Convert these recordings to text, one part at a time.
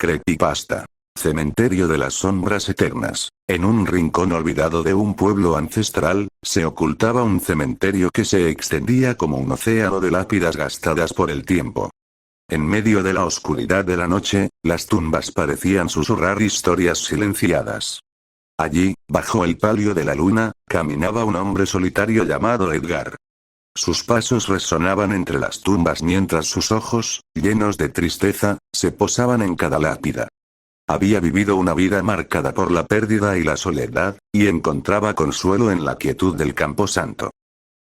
Creepypasta. Cementerio de las sombras eternas. En un rincón olvidado de un pueblo ancestral, se ocultaba un cementerio que se extendía como un océano de lápidas gastadas por el tiempo. En medio de la oscuridad de la noche, las tumbas parecían susurrar historias silenciadas. Allí, bajo el palio de la luna, caminaba un hombre solitario llamado Edgar. Sus pasos resonaban entre las tumbas mientras sus ojos, llenos de tristeza, se posaban en cada lápida. Había vivido una vida marcada por la pérdida y la soledad, y encontraba consuelo en la quietud del camposanto.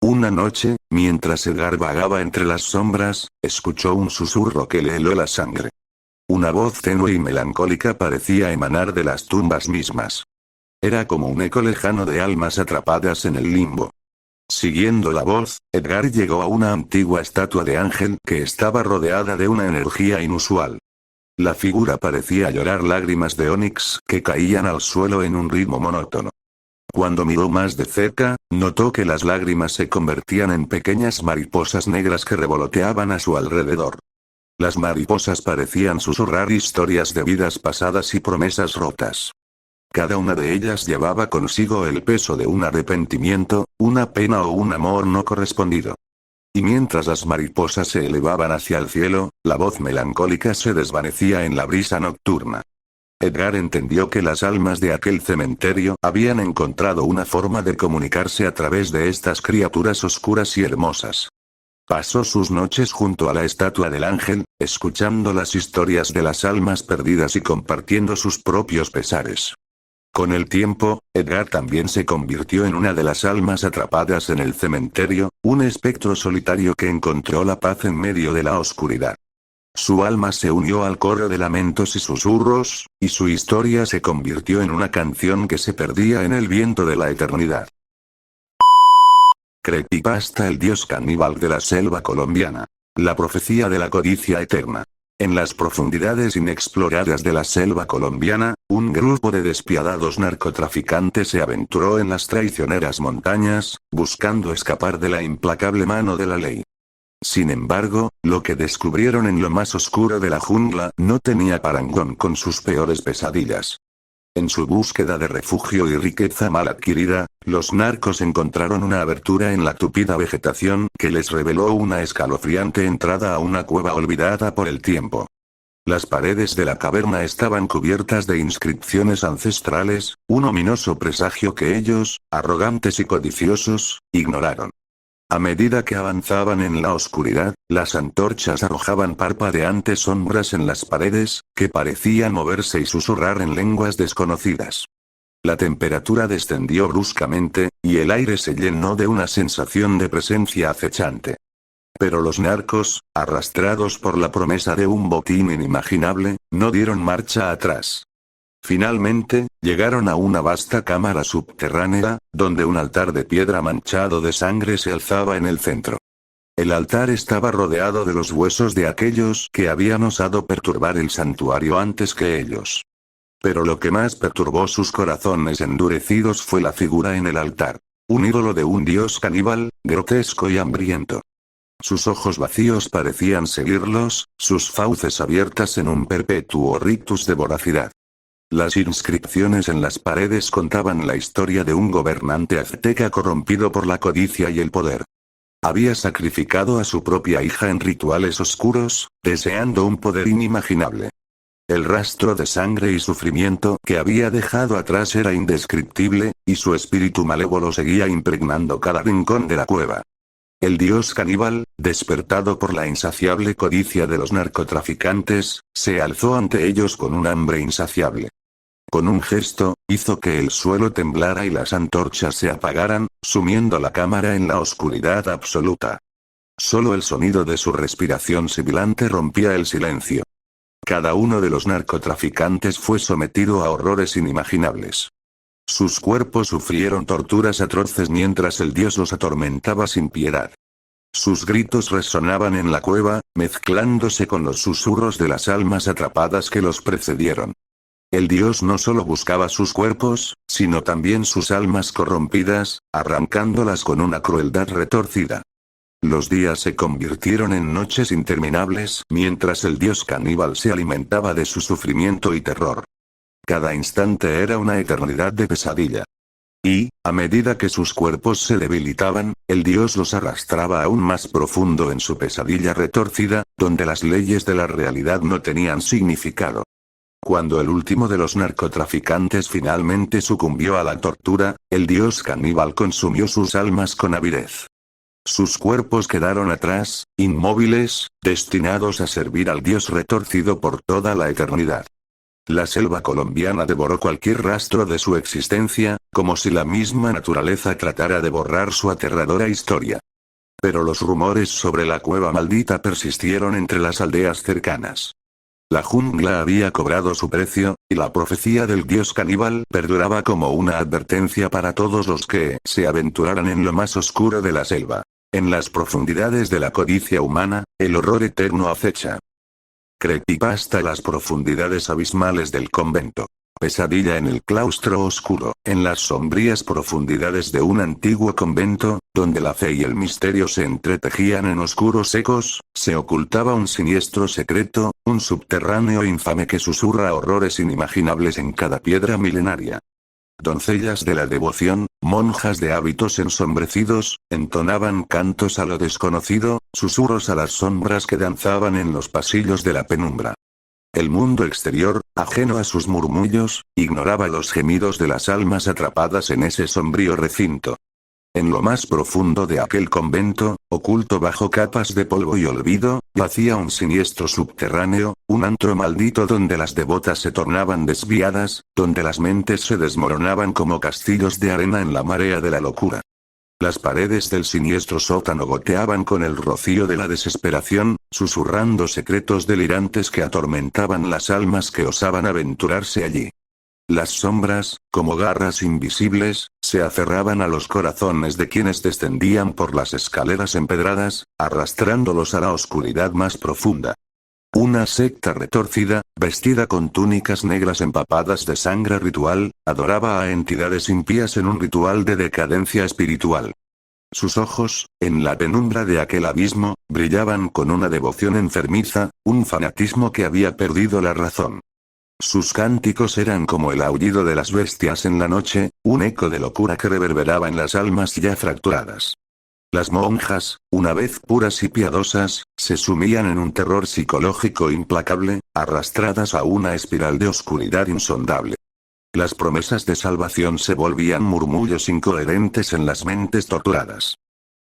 Una noche, mientras Edgar vagaba entre las sombras, escuchó un susurro que le heló la sangre. Una voz tenue y melancólica parecía emanar de las tumbas mismas. Era como un eco lejano de almas atrapadas en el limbo. Siguiendo la voz, Edgar llegó a una antigua estatua de ángel que estaba rodeada de una energía inusual. La figura parecía llorar lágrimas de ónix que caían al suelo en un ritmo monótono. Cuando miró más de cerca, notó que las lágrimas se convertían en pequeñas mariposas negras que revoloteaban a su alrededor. Las mariposas parecían susurrar historias de vidas pasadas y promesas rotas. Cada una de ellas llevaba consigo el peso de un arrepentimiento, una pena o un amor no correspondido. Y mientras las mariposas se elevaban hacia el cielo, la voz melancólica se desvanecía en la brisa nocturna. Edgar entendió que las almas de aquel cementerio habían encontrado una forma de comunicarse a través de estas criaturas oscuras y hermosas. Pasó sus noches junto a la estatua del ángel, escuchando las historias de las almas perdidas y compartiendo sus propios pesares. Con el tiempo, Edgar también se convirtió en una de las almas atrapadas en el cementerio, un espectro solitario que encontró la paz en medio de la oscuridad. Su alma se unió al coro de lamentos y susurros, y su historia se convirtió en una canción que se perdía en el viento de la eternidad. Creepypasta: el dios caníbal de la selva colombiana. La profecía de la codicia eterna. En las profundidades inexploradas de la selva colombiana, un grupo de despiadados narcotraficantes se aventuró en las traicioneras montañas, buscando escapar de la implacable mano de la ley. Sin embargo, lo que descubrieron en lo más oscuro de la jungla no tenía parangón con sus peores pesadillas. En su búsqueda de refugio y riqueza mal adquirida, los narcos encontraron una abertura en la tupida vegetación que les reveló una escalofriante entrada a una cueva olvidada por el tiempo. Las paredes de la caverna estaban cubiertas de inscripciones ancestrales, un ominoso presagio que ellos, arrogantes y codiciosos, ignoraron. A medida que avanzaban en la oscuridad, las antorchas arrojaban parpadeantes sombras en las paredes, que parecían moverse y susurrar en lenguas desconocidas. La temperatura descendió bruscamente, y el aire se llenó de una sensación de presencia acechante. Pero los narcos, arrastrados por la promesa de un botín inimaginable, no dieron marcha atrás. Finalmente, llegaron a una vasta cámara subterránea, donde un altar de piedra manchado de sangre se alzaba en el centro. El altar estaba rodeado de los huesos de aquellos que habían osado perturbar el santuario antes que ellos. Pero lo que más perturbó sus corazones endurecidos fue la figura en el altar. Un ídolo de un dios caníbal, grotesco y hambriento. Sus ojos vacíos parecían seguirlos, sus fauces abiertas en un perpetuo rictus de voracidad. Las inscripciones en las paredes contaban la historia de un gobernante azteca corrompido por la codicia y el poder. Había sacrificado a su propia hija en rituales oscuros, deseando un poder inimaginable. El rastro de sangre y sufrimiento que había dejado atrás era indescriptible, y su espíritu malévolo seguía impregnando cada rincón de la cueva. El dios caníbal, despertado por la insaciable codicia de los narcotraficantes, se alzó ante ellos con un hambre insaciable. Con un gesto, hizo que el suelo temblara y las antorchas se apagaran, sumiendo la cámara en la oscuridad absoluta. Solo el sonido de su respiración sibilante rompía el silencio. Cada uno de los narcotraficantes fue sometido a horrores inimaginables. Sus cuerpos sufrieron torturas atroces mientras el dios los atormentaba sin piedad. Sus gritos resonaban en la cueva, mezclándose con los susurros de las almas atrapadas que los precedieron. El dios no solo buscaba sus cuerpos, sino también sus almas corrompidas, arrancándolas con una crueldad retorcida. Los días se convirtieron en noches interminables mientras el dios caníbal se alimentaba de su sufrimiento y terror. Cada instante era una eternidad de pesadilla. Y, a medida que sus cuerpos se debilitaban, el dios los arrastraba aún más profundo en su pesadilla retorcida, donde las leyes de la realidad no tenían significado. Cuando el último de los narcotraficantes finalmente sucumbió a la tortura, el dios caníbal consumió sus almas con avidez. Sus cuerpos quedaron atrás, inmóviles, destinados a servir al dios retorcido por toda la eternidad. La selva colombiana devoró cualquier rastro de su existencia, como si la misma naturaleza tratara de borrar su aterradora historia. Pero los rumores sobre la cueva maldita persistieron entre las aldeas cercanas. La jungla había cobrado su precio, y la profecía del dios caníbal perduraba como una advertencia para todos los que se aventuraran en lo más oscuro de la selva. En las profundidades de la codicia humana, el horror eterno acecha. Creepypasta: las profundidades abismales del convento. Pesadilla en el claustro oscuro, en las sombrías profundidades de un antiguo convento, donde la fe y el misterio se entretejían en oscuros ecos, se ocultaba un siniestro secreto, un subterráneo infame que susurra horrores inimaginables en cada piedra milenaria. Doncellas de la devoción, monjas de hábitos ensombrecidos, entonaban cantos a lo desconocido, susurros a las sombras que danzaban en los pasillos de la penumbra. El mundo exterior, ajeno a sus murmullos, ignoraba los gemidos de las almas atrapadas en ese sombrío recinto. En lo más profundo de aquel convento, oculto bajo capas de polvo y olvido, yacía un siniestro subterráneo, un antro maldito donde las devotas se tornaban desviadas, donde las mentes se desmoronaban como castillos de arena en la marea de la locura. Las paredes del siniestro sótano goteaban con el rocío de la desesperación, susurrando secretos delirantes que atormentaban las almas que osaban aventurarse allí. Las sombras, como garras invisibles, se aferraban a los corazones de quienes descendían por las escaleras empedradas, arrastrándolos a la oscuridad más profunda. Una secta retorcida, vestida con túnicas negras empapadas de sangre ritual, adoraba a entidades impías en un ritual de decadencia espiritual. Sus ojos, en la penumbra de aquel abismo, brillaban con una devoción enfermiza, un fanatismo que había perdido la razón. Sus cánticos eran como el aullido de las bestias en la noche, un eco de locura que reverberaba en las almas ya fracturadas. Las monjas, una vez puras y piadosas, se sumían en un terror psicológico implacable, arrastradas a una espiral de oscuridad insondable. Las promesas de salvación se volvían murmullos incoherentes en las mentes torturadas.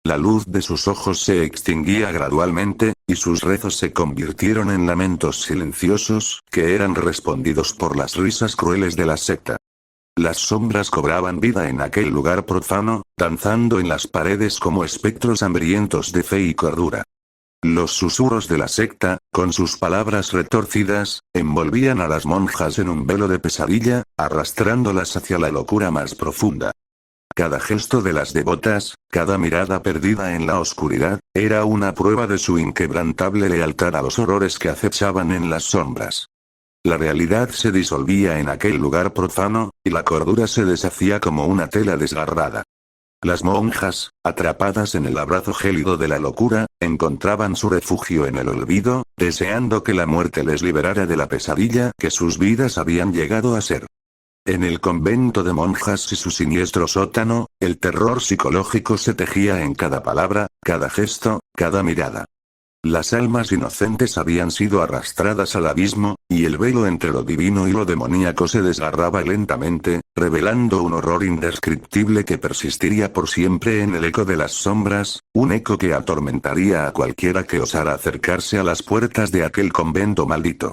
La luz de sus ojos se extinguía gradualmente, y sus rezos se convirtieron en lamentos silenciosos, que eran respondidos por las risas crueles de la secta. Las sombras cobraban vida en aquel lugar profano, danzando en las paredes como espectros hambrientos de fe y cordura. Los susurros de la secta, con sus palabras retorcidas, envolvían a las monjas en un velo de pesadilla, arrastrándolas hacia la locura más profunda. Cada gesto de las devotas, cada mirada perdida en la oscuridad, era una prueba de su inquebrantable lealtad a los horrores que acechaban en las sombras. La realidad se disolvía en aquel lugar profano, y la cordura se deshacía como una tela desgarrada. Las monjas, atrapadas en el abrazo gélido de la locura, encontraban su refugio en el olvido, deseando que la muerte les liberara de la pesadilla que sus vidas habían llegado a ser. En el convento de monjas y su siniestro sótano, el terror psicológico se tejía en cada palabra, cada gesto, cada mirada. Las almas inocentes habían sido arrastradas al abismo, y el velo entre lo divino y lo demoníaco se desgarraba lentamente, revelando un horror indescriptible que persistiría por siempre en el eco de las sombras, un eco que atormentaría a cualquiera que osara acercarse a las puertas de aquel convento maldito.